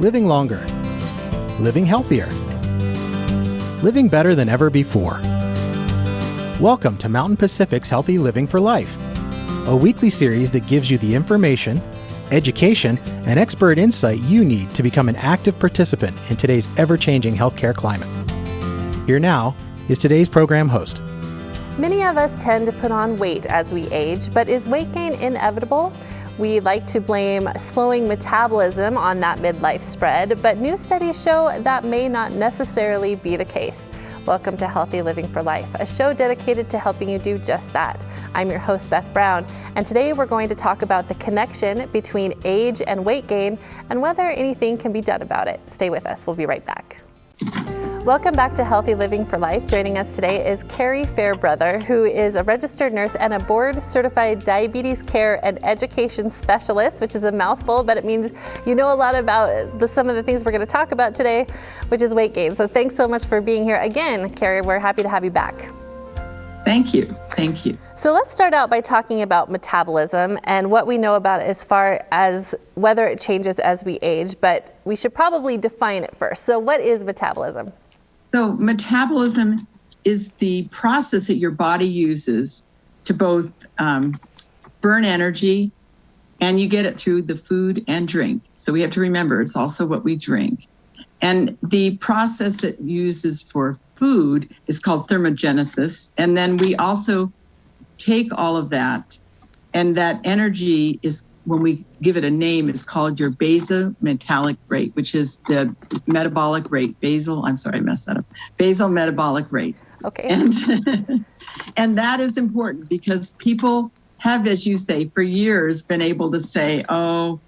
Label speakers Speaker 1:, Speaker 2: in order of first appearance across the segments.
Speaker 1: living longer, living healthier, living better than ever before. Welcome to Mountain Pacific's Healthy Living for Life, a weekly series that gives you the information, education, and expert insight you need to become an active participant in today's ever-changing healthcare climate. Here now is today's program host.
Speaker 2: Many of us tend to put on weight as we age, but is weight gain inevitable? We like to blame slowing metabolism on that midlife spread, but new studies show that may not necessarily be the case. Welcome to Healthy Living for Life, a show dedicated to helping you do just that. I'm your host, Beth Brown, and today we're going to talk about the connection between age and weight gain and whether anything can be done about it. Stay with us, we'll be right back. Welcome back to Healthy Living for Life. Joining us today is Carrie Fairbrother, who is a registered nurse and a board-certified diabetes care and education specialist, which is a mouthful, but it means you know a lot about some of the things we're going to talk about today, which is weight gain. So thanks so much for being here again, Carrie. We're happy to have you back.
Speaker 3: Thank you. Thank you.
Speaker 2: So let's start out by talking about metabolism and what we know about it as far as whether it changes as we age, but we should probably define it first. So what is metabolism?
Speaker 3: So metabolism is the process that your body uses to both burn energy, and you get it through the food and drink. So we have to remember it's also what we drink. And the process that uses for food is called thermogenesis. And then we also take all of that, and that energy is, when we give it a name, it's called your basal metabolic rate, which is the metabolic rate. Basal metabolic rate.
Speaker 2: Okay.
Speaker 3: And that is important because people have, as you say, for years been able to say, oh,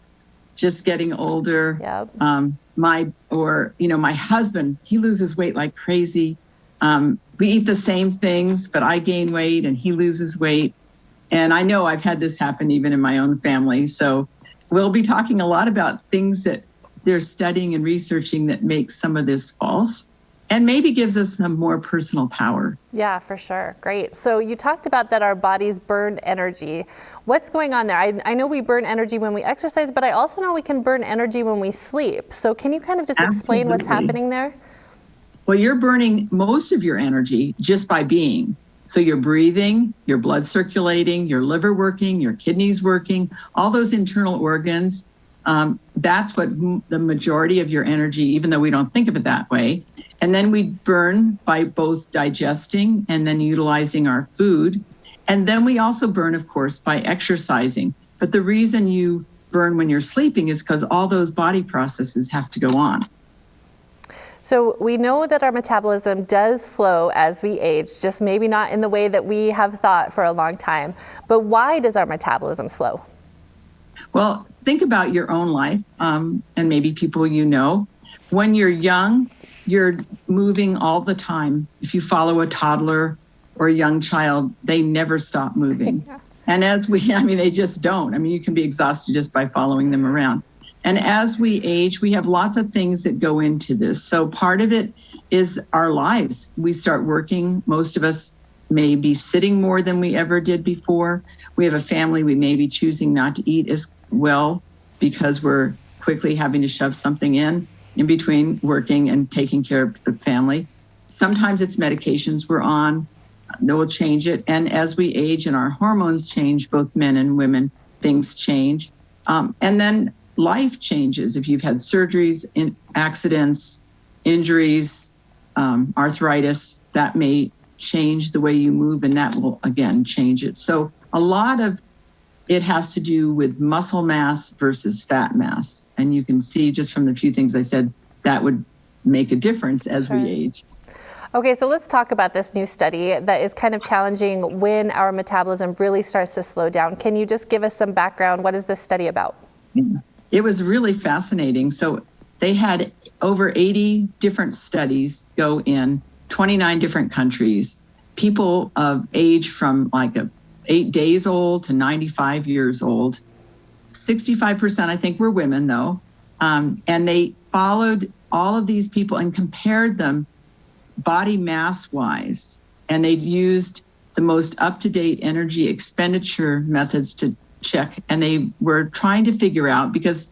Speaker 3: just getting older.
Speaker 2: Yep.
Speaker 3: My husband, he loses weight like crazy. We eat the same things, but I gain weight and he loses weight. And I know I've had this happen even in my own family. So we'll be talking a lot about things that they're studying and researching that makes some of this false and maybe gives us some more personal power.
Speaker 2: Yeah, for sure. Great. So you talked about that our bodies burn energy. What's going on there? I know we burn energy when we exercise, but I also know we can burn energy when we sleep. So can you kind of just explain what's happening there?
Speaker 3: Well, you're burning most of your energy just by being. So you're breathing, your blood circulating, your liver working, your kidneys working, all those internal organs. That's what the majority of your energy, even though we don't think of it that way. And then we burn by both digesting and then utilizing our food. And then we also burn, of course, by exercising. But the reason you burn when you're sleeping is because all those body processes have to go on.
Speaker 2: So we know that our metabolism does slow as we age, just maybe not in the way that we have thought for a long time. But why does our metabolism slow?
Speaker 3: Well, think about your own life and maybe people you know. When you're young, you're moving all the time. If you follow a toddler or a young child, they never stop moving. Yeah. And they just don't. You can be exhausted just by following them around. And as we age, we have lots of things that go into this. So part of it is our lives. We start working. Most of us may be sitting more than we ever did before. We have a family. We may be choosing not to eat as well because we're quickly having to shove something in between working and taking care of the family. Sometimes it's medications we're on. We'll change it. And as we age and our hormones change, both men and women, things change. And then life changes. If you've had surgeries, accidents, injuries, arthritis, that may change the way you move, and that will again change it. So a lot of it has to do with muscle mass versus fat mass. And you can see just from the few things I said, that would make a difference as we age.
Speaker 2: Okay, so let's talk about this new study that is kind of challenging when our metabolism really starts to slow down. Can you just give us some background? What is this study about?
Speaker 3: Yeah. It was really fascinating. So they had over 80 different studies go in 29 different countries. People of age from 8 days old to 95 years old. 65%, I think, were women, though. And they followed all of these people and compared them body mass-wise. And they used the most up-to-date energy expenditure methods to check. And they were trying to figure out, because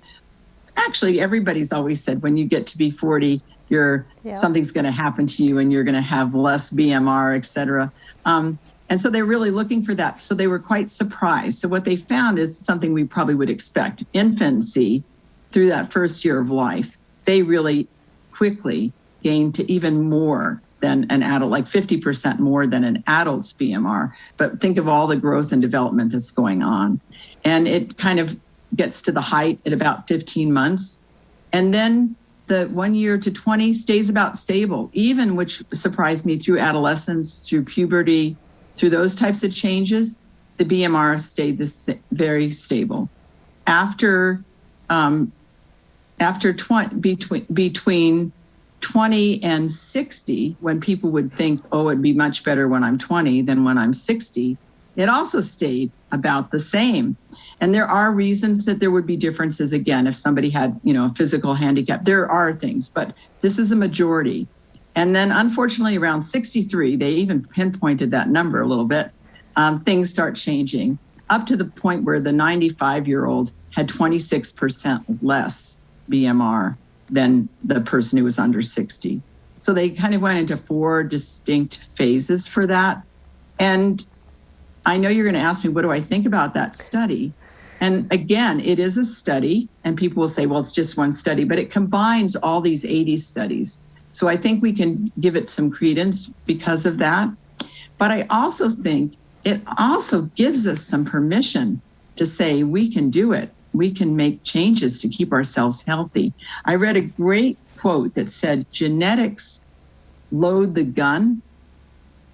Speaker 3: actually everybody's always said when you get to be 40, something's going to happen to you and you're going to have less BMR, et cetera. And so they're really looking for that. So they were quite surprised. So what they found is something we probably would expect. Infancy, through that first year of life, they really quickly gain to even more than an adult, like 50% more than an adult's BMR. But think of all the growth and development that's going on. And it kind of gets to the height at about 15 months. And then the 1 year to 20 stays about stable, even, which surprised me, through adolescence, through puberty, through those types of changes, the BMR stayed very stable. After between 20 and 60, when people would think, oh, it'd be much better when I'm 20 than when I'm 60, it also stayed about the same. And there are reasons that there would be differences. Again, if somebody had, a physical handicap, there are things, but this is a majority. And then unfortunately around 63, they even pinpointed that number a little bit, things start changing up to the point where the 95-year-old had 26% less BMR than the person who was under 60. So they kind of went into 4 distinct phases for that. And I know you're going to ask me, what do I think about that study? And again, it is a study, and people will say, well, it's just one study, but it combines all these 80 studies. So I think we can give it some credence because of that. But I also think it also gives us some permission to say we can do it. We can make changes to keep ourselves healthy. I read a great quote that said, genetics load the gun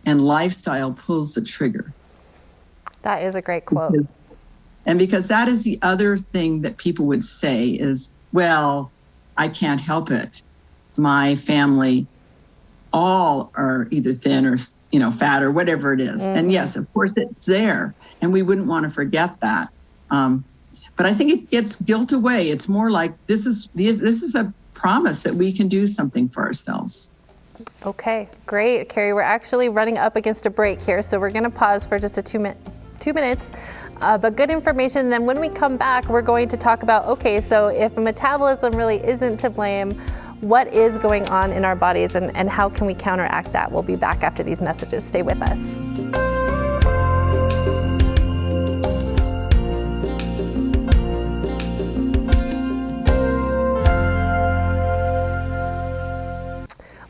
Speaker 3: and lifestyle pulls the trigger.
Speaker 2: That is a great quote.
Speaker 3: Because that is the other thing that people would say is, well, I can't help it. My family all are either thin or, fat or whatever it is. Mm-hmm. And yes, of course it's there. And we wouldn't want to forget that. But I think it gets guilt away. It's more like this is a promise that we can do something for ourselves.
Speaker 2: Okay, great. Carrie, we're actually running up against a break here. So we're going to pause for just 2 minutes. But good information. Then when we come back, we're going to talk about, okay, so if metabolism really isn't to blame, what is going on in our bodies and how can we counteract that? We'll be back after these messages. Stay with us.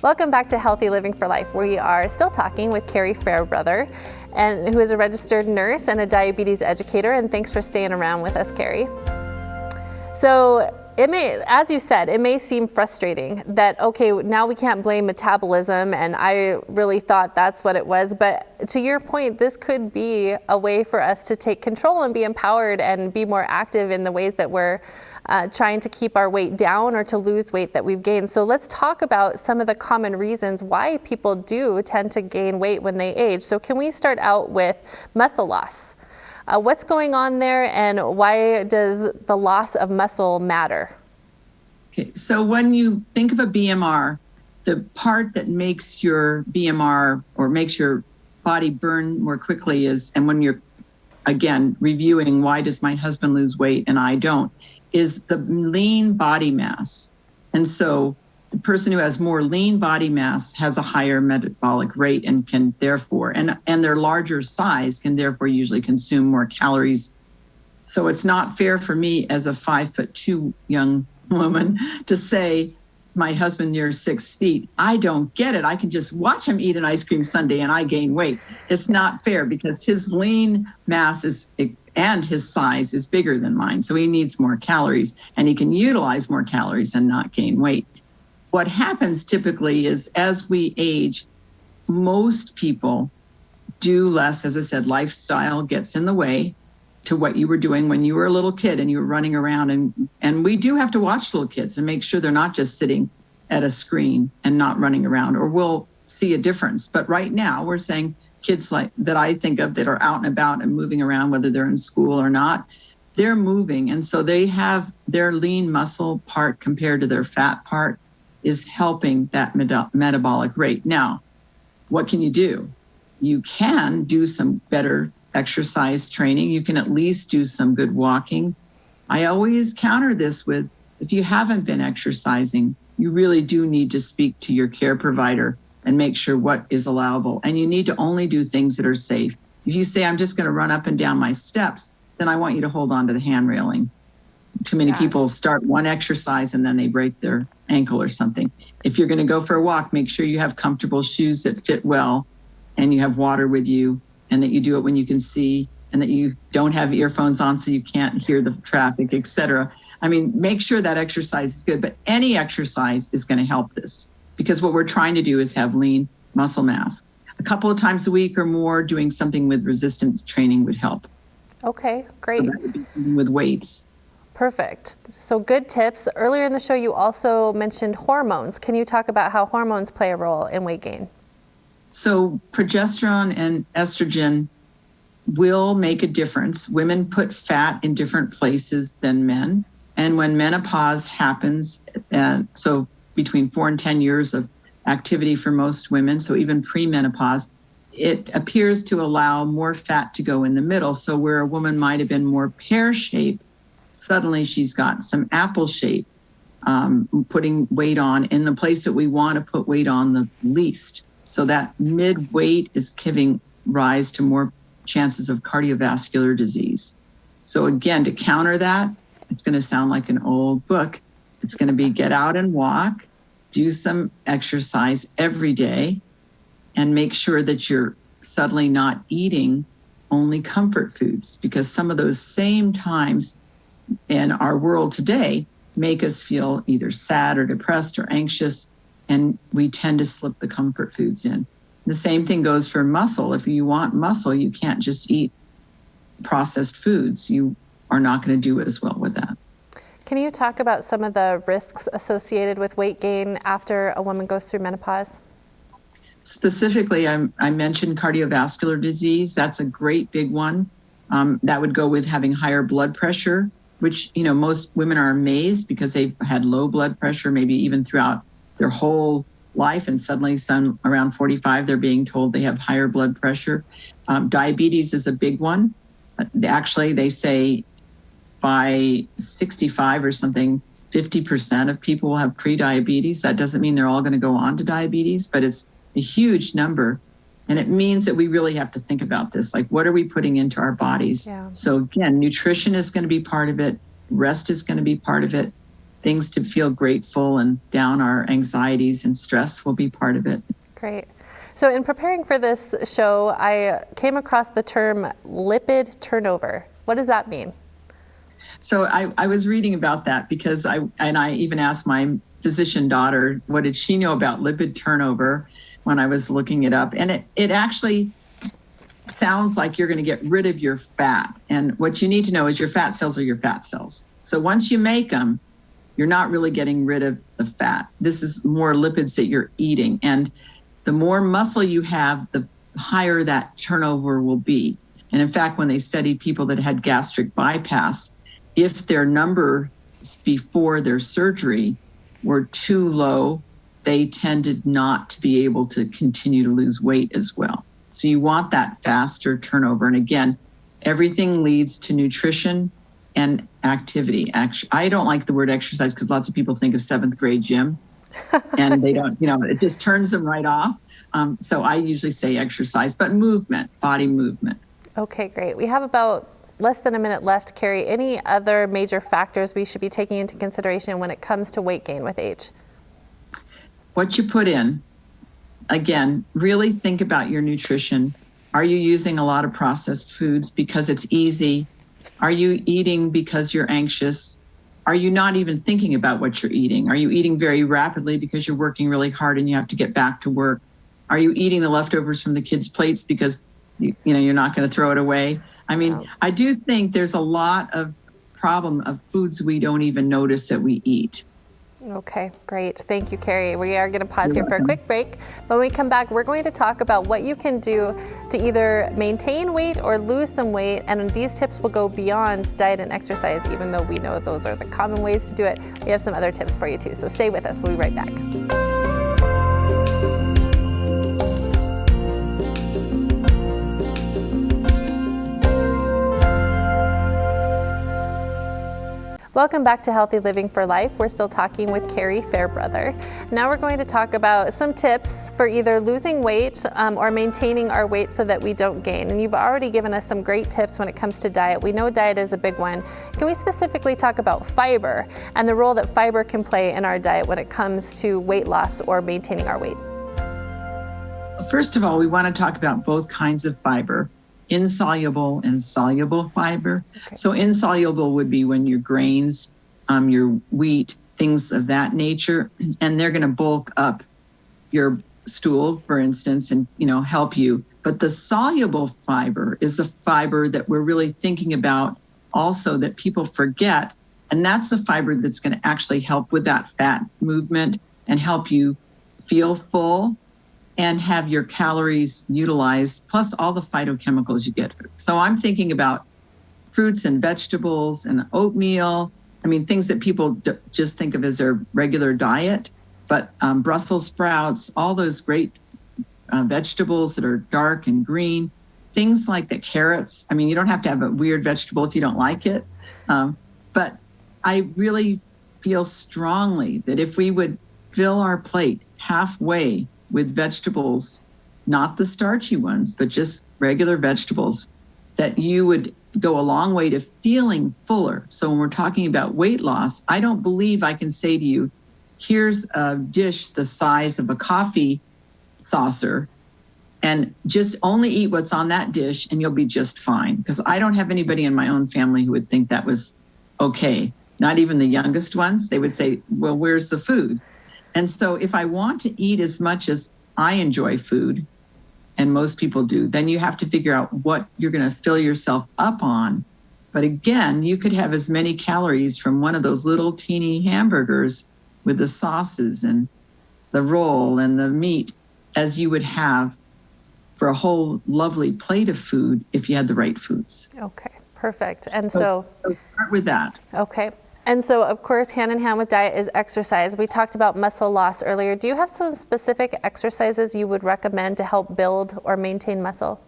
Speaker 2: Welcome back to Healthy Living for Life. We are still talking with Carrie Fairbrother, who is a registered nurse and a diabetes educator. And thanks for staying around with us, Carrie. So as you said, it may seem frustrating that, okay, now we can't blame metabolism, and I really thought that's what it was. But to your point, this could be a way for us to take control and be empowered and be more active in the ways that we're trying to keep our weight down or to lose weight that we've gained. So let's talk about some of the common reasons why people do tend to gain weight when they age. So can we start out with muscle loss? What's going on there, and why does the loss of muscle matter?
Speaker 3: Okay, so when you think of a BMR, the part that makes your BMR or makes your body burn more quickly is, and when you're, again, reviewing why does my husband lose weight and I don't, is the lean body mass. And so the person who has more lean body mass has a higher metabolic rate and can therefore, and their larger size can therefore usually consume more calories. So it's not fair for me as a 5'2" young woman to say, my husband near 6 feet, I don't get it. I can just watch him eat an ice cream sundae and I gain weight. It's not fair because his lean mass and his size is bigger than mine. So he needs more calories and he can utilize more calories and not gain weight. What happens typically is as we age, most people do less. As I said, lifestyle gets in the way to what you were doing when you were a little kid and you were running around. And we do have to watch little kids and make sure they're not just sitting at a screen and not running around, or we'll see a difference. But right now we're saying kids like that I think of that are out and about and moving around, whether they're in school or not, they're moving. And so they have their lean muscle part compared to their fat part is helping that metabolic rate. Now, what can you do? You can do some better exercise training. You can at least do some good walking. I always counter this with if you haven't been exercising, you really do need to speak to your care provider and make sure what is allowable. And you need to only do things that are safe. If you say, I'm just going to run up and down my steps, then I want you to hold on to the hand railing. Too many people start one exercise and then they break their ankle or something. If you're going to go for a walk, make sure you have comfortable shoes that fit well and you have water with you and that you do it when you can see and that you don't have earphones on so you can't hear the traffic, etc. I mean, make sure that exercise is good, but any exercise is going to help this because what we're trying to do is have lean muscle mass. A couple of times a week or more doing something with resistance training would help.
Speaker 2: Okay, great.
Speaker 3: So that would be with weights.
Speaker 2: Perfect. So good tips. Earlier in the show, you also mentioned hormones. Can you talk about how hormones play a role in weight gain?
Speaker 3: So progesterone and estrogen will make a difference. Women put fat in different places than men. And when menopause happens, so between 4 and 10 years of activity for most women, so even pre-menopause, it appears to allow more fat to go in the middle. So where a woman might have been more pear-shaped, suddenly she's got some apple shape, putting weight on in the place that we want to put weight on the least. So that mid-weight is giving rise to more chances of cardiovascular disease. So again, to counter that, it's going to sound like an old book. It's going to be get out and walk, do some exercise every day, and make sure that you're suddenly not eating only comfort foods, because some of those same times in our world today make us feel either sad or depressed or anxious, and we tend to slip the comfort foods in. The same thing goes for muscle. If you want muscle, you can't just eat processed foods. You are not going to do as well with that.
Speaker 2: Can you talk about some of the risks associated with weight gain after a woman goes through menopause?
Speaker 3: Specifically, I mentioned cardiovascular disease. That's a great big one. That would go with having higher blood pressure, which, most women are amazed because they've had low blood pressure, maybe even throughout their whole life. And suddenly some around 45, they're being told they have higher blood pressure. Diabetes is a big one. Actually, they say by 65 or something, 50% of people will have pre-diabetes. That doesn't mean they're all going to go on to diabetes, but it's a huge number. And it means that we really have to think about this. Like, what are we putting into our bodies? Yeah. So again, nutrition is going to be part of it. Rest is going to be part of it. Things to feel grateful and down our anxieties and stress will be part of it.
Speaker 2: Great. So in preparing for this show, I came across the term lipid turnover. What does that mean?
Speaker 3: So I was reading about that because I even asked my physician daughter, what did she know about lipid turnover when I was looking it up? And it actually sounds like you're going to get rid of your fat. And what you need to know is your fat cells are your fat cells. So once you make them, you're not really getting rid of the fat. This is more lipids that you're eating. And the more muscle you have, the higher that turnover will be. And in fact, when they studied people that had gastric bypass, if their numbers before their surgery were too low, they tended not to be able to continue to lose weight as well. So you want that faster turnover. And again, everything leads to nutrition and activity. I don't like the word exercise because lots of people think of 7th grade gym and they don't, it just turns them right off. So I usually say exercise, but movement, body movement.
Speaker 2: Okay, great. We have about less than a minute left. Carrie, any other major factors we should be taking into consideration when it comes to weight gain with age?
Speaker 3: What you put in. Again, really think about your nutrition. Are you using a lot of processed foods because it's easy? Are you eating because you're anxious? Are you not even thinking about what you're eating? Are you eating very rapidly because you're working really hard and you have to get back to work? Are you eating the leftovers from the kids' plates because you're not going to throw it away? I mean, I do think there's a lot of problem of foods we don't even notice that we eat.
Speaker 2: Okay, great. Thank you, Carrie. We are going to pause here for a quick break. When we come back, we're going to talk about what you can do to either maintain weight or lose some weight. And these tips will go beyond diet and exercise, even though we know those are the common ways to do it. We have some other tips for you too. So stay with us. We'll be right back. Welcome back to Healthy Living for Life. We're still talking with Carrie Fairbrother. Now we're going to talk about some tips for either losing weight or maintaining our weight so that we don't gain. And you've already given us some great tips when it comes to diet. We know diet is a big one. Can we specifically talk about fiber and the role that fiber can play in our diet when it comes to weight loss or maintaining our weight?
Speaker 3: First of all, we want to talk about both kinds of fiber. Insoluble and soluble fiber. Okay. So insoluble would be when your grains, your wheat, things of that nature, and they're going to bulk up your stool, for instance, and help you. But the soluble fiber is a fiber that we're really thinking about also that people forget, and that's the fiber that's going to actually help with that fat movement and help you feel full and have your calories utilized, plus all the phytochemicals you get. So I'm thinking about fruits and vegetables and oatmeal. I mean, things that people just think of as their regular diet, but Brussels sprouts, all those great vegetables that are dark and green, things like the carrots. I mean, you don't have to have a weird vegetable if you don't like it. But I really feel strongly that if we would fill our plate halfway with vegetables, not the starchy ones, but just regular vegetables, that you would go a long way to feeling fuller. So when we're talking about weight loss, I don't believe I can say to you, here's a dish the size of a coffee saucer and just only eat what's on that dish and you'll be just fine. Because I don't have anybody in my own family who would think that was okay. Not even the youngest ones. They would say, well, where's the food? And so if I want to eat as much as I enjoy food, and most people do, then you have to figure out what you're going to fill yourself up on. But again, you could have as many calories from one of those little teeny hamburgers with the sauces and the roll and the meat as you would have for a whole lovely plate of food if you had the right foods.
Speaker 2: Okay, perfect. And so
Speaker 3: start with that.
Speaker 2: Okay. And so, of course, hand in hand with diet is exercise. We talked about muscle loss earlier. Do you have some specific exercises you would recommend to help build or maintain muscle?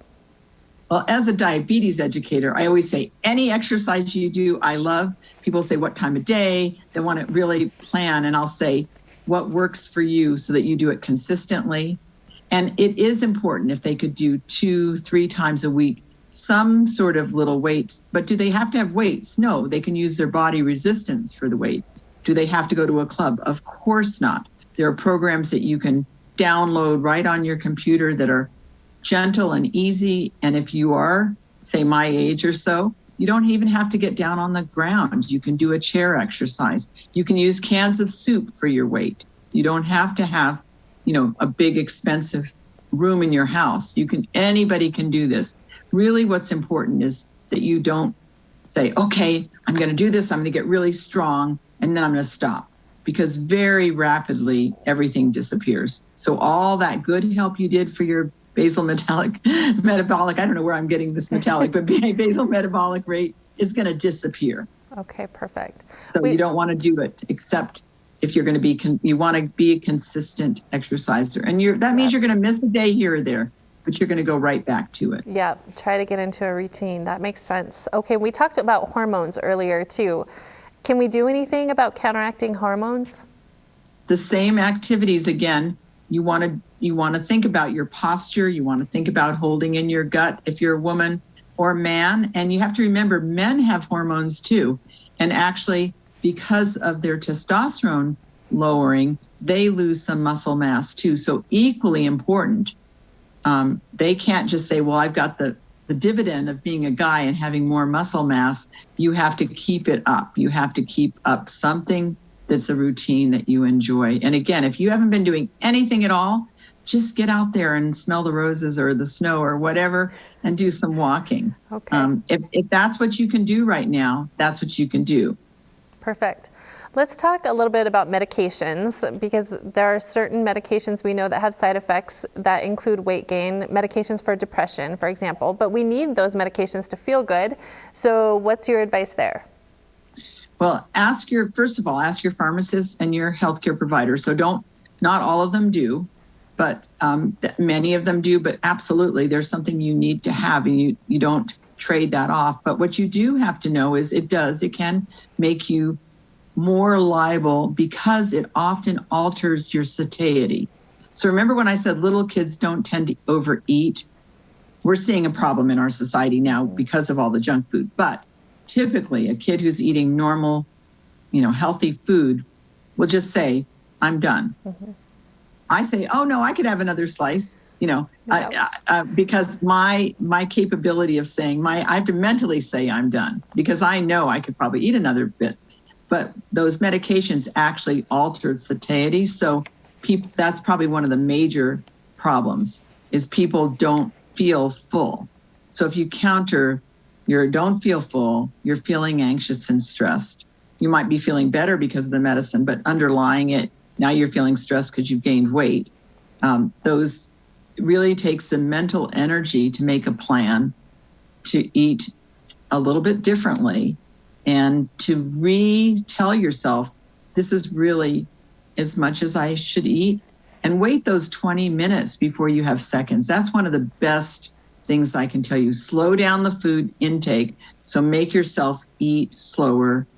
Speaker 3: Well, as a diabetes educator, I always say any exercise you do, I love. People say what time of day, they want to really plan. And I'll say what works for you so that you do it consistently. And it is important if they could do 2-3 times a week, some sort of little weights. But do they have to have weights? No, they can use their body resistance for the weight. Do they have to go to a club? Of course not. There are programs that you can download right on your computer that are gentle and easy. And if you are, say, my age or so, you don't even have to get down on the ground. You can do a chair exercise. You can use cans of soup for your weight. You don't have to have, a big expensive room in your house. Anybody can do this. Really what's important is that you don't say, okay, I'm going to do this. I'm going to get really strong and then I'm going to stop, because very rapidly everything disappears. So all that good help you did for your basal metabolic, I don't know where I'm getting this metallic, but basal metabolic rate is going to disappear.
Speaker 2: Okay, perfect.
Speaker 3: So you don't want to do it except if you're going to be, you want to be a consistent exerciser. And that means you're going to miss a day here or there, but you're going to go right back to it.
Speaker 2: Yeah, try to get into a routine. That makes sense. Okay, we talked about hormones earlier too. Can we do anything about counteracting hormones?
Speaker 3: The same activities again. You want to think about your posture. You want to think about holding in your gut if you're a woman or man. And you have to remember men have hormones too. And actually, because of their testosterone lowering, they lose some muscle mass too. So equally important. They can't just say, well, I've got the dividend of being a guy and having more muscle mass. You have to keep it up. You have to keep up something that's a routine that you enjoy. And again, if you haven't been doing anything at all, just get out there and smell the roses or the snow or whatever and do some walking.
Speaker 2: Okay.
Speaker 3: If that's what you can do right now, that's what you can do.
Speaker 2: Perfect. Let's talk a little bit about medications, because there are certain medications we know that have side effects that include weight gain, medications for depression, for example, but we need those medications to feel good. So what's your advice there?
Speaker 3: Well, first of all, ask your pharmacist and your healthcare provider. So not all of them do, but many of them do, but absolutely there's something you need to have, and you don't trade that off. But what you do have to know is it can make you more liable because it often alters your satiety. So remember when I said little kids don't tend to overeat? We're seeing a problem in our society now because of all the junk food. But typically a kid who's eating normal, healthy food will just say, I'm done. Mm-hmm. I say, oh no, I could have another slice, because my capability of saying I have to mentally say I'm done because I know I could probably eat another bit. But those medications actually alter satiety. So that's probably one of the major problems is people don't feel full. So if you counter your don't feel full, you're feeling anxious and stressed. You might be feeling better because of the medicine, but underlying it, now you're feeling stressed because you've gained weight. Those really takes the mental energy to make a plan to eat a little bit differently and to tell yourself, this is really as much as I should eat, and wait those 20 minutes before you have seconds. That's one of the best things I can tell you. Slow down the food intake. So make yourself eat slower,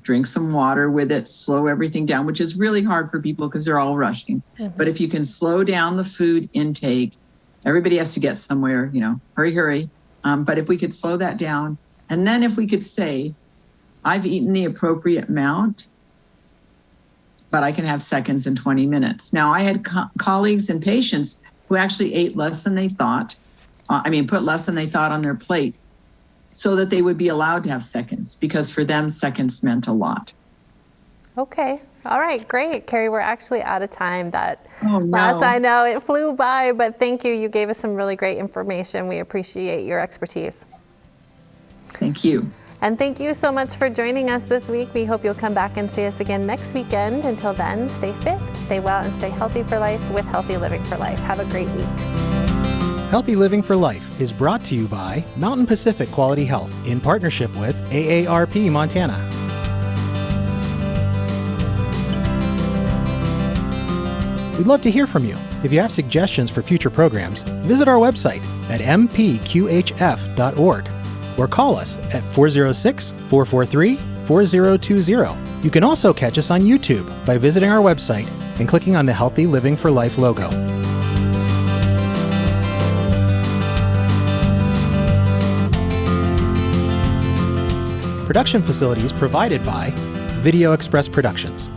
Speaker 3: drink some water with it, slow everything down, which is really hard for people because they're all rushing. Mm-hmm. But if you can slow down the food intake, everybody has to get somewhere, hurry. But if we could slow that down, and then if we could say, I've eaten the appropriate amount, but I can have seconds and 20 minutes. Now, I had colleagues and patients who actually ate less than they thought, put less than they thought on their plate so that they would be allowed to have seconds, because for them, seconds meant a lot.
Speaker 2: Okay. All right. Great. Carrie, we're actually out of time.
Speaker 3: Oh, no.
Speaker 2: I know it flew by, but thank you. You gave us some really great information. We appreciate your expertise.
Speaker 3: Thank you.
Speaker 2: And thank you so much for joining us this week. We hope you'll come back and see us again next weekend. Until then, stay fit, stay well, and stay healthy for life with Healthy Living for Life. Have a great week.
Speaker 1: Healthy Living for Life is brought to you by Mountain Pacific Quality Health in partnership with AARP Montana. We'd love to hear from you. If you have suggestions for future programs, visit our website at mpqhf.org or call us at 406-443-4020. You can also catch us on YouTube by visiting our website and clicking on the Healthy Living for Life logo. Production facilities provided by Video Express Productions.